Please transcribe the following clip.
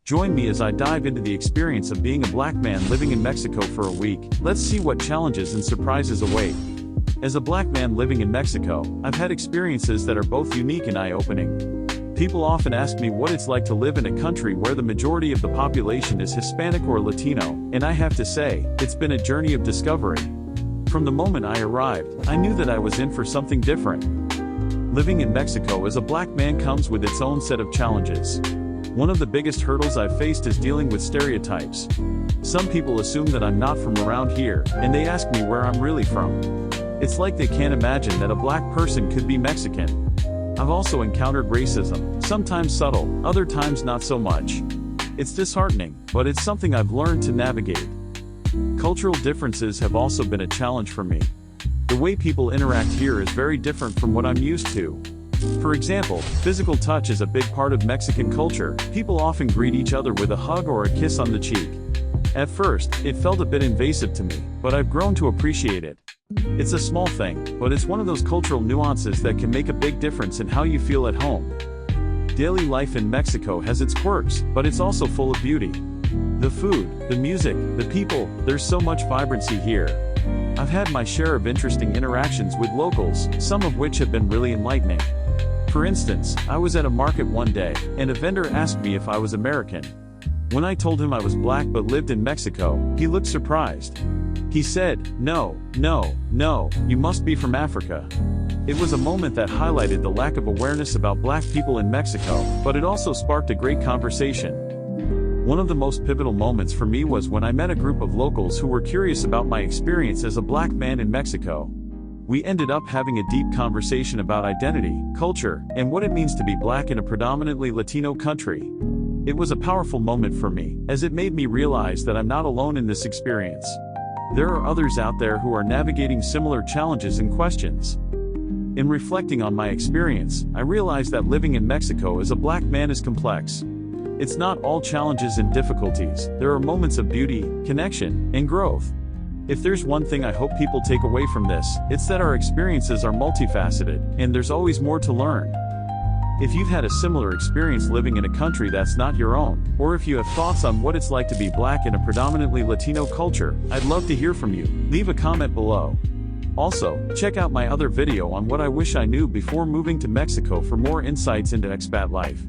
Join me as I dive into the experience of being a black man living in Mexico for a week. Let's see what challenges and surprises await. As a black man living in Mexico, I've had experiences that are both unique and eye-opening. People often ask me what it's like to live in a country where the majority of the population is Hispanic or Latino, and I have to say, it's been a journey of discovery. From the moment I arrived, I knew that I was in for something different. Living in Mexico as a black man comes with its own set of challenges. One of the biggest hurdles I've faced is dealing with stereotypes. Some people assume that I'm not from around here, and they ask me where I'm really from. It's like they can't imagine that a black person could be Mexican. I've also encountered racism, sometimes subtle, other times not so much. It's disheartening, but it's something I've learned to navigate. Cultural differences have also been a challenge for me. The way people interact here is very different from what I'm used to. For example, physical touch is a big part of Mexican culture. People often greet each other with a hug or a kiss on the cheek. At first, it felt a bit invasive to me, but I've grown to appreciate it. It's a small thing, but it's one of those cultural nuances that can make a big difference in how you feel at home. Daily life in Mexico has its quirks, but it's also full of beauty. The food, the music, the people, there's so much vibrancy here. I've had my share of interesting interactions with locals, some of which have been really enlightening. For instance, I was at a market one day, and a vendor asked me if I was American. When I told him I was black but lived in Mexico, he looked surprised. He said, "No, you must be from Africa." It was a moment that highlighted the lack of awareness about black people in Mexico, but it also sparked a great conversation. One of the most pivotal moments for me was when I met a group of locals who were curious about my experience as a black man in Mexico. We ended up having a deep conversation about identity, culture, and what it means to be black in a predominantly Latino country. It was a powerful moment for me, as it made me realize that I'm not alone in this experience. There are others out there who are navigating similar challenges and questions. In reflecting on my experience, I realized that living in Mexico as a black man is complex. It's not all challenges and difficulties. There are moments of beauty, connection, and growth. If there's one thing I hope people take away from this, it's that our experiences are multifaceted, and there's always more to learn. If you've had a similar experience living in a country that's not your own, or if you have thoughts on what it's like to be black in a predominantly Latino culture, I'd love to hear from you. Leave a comment below. Also, check out my other video on what I wish I knew before moving to Mexico for more insights into expat life.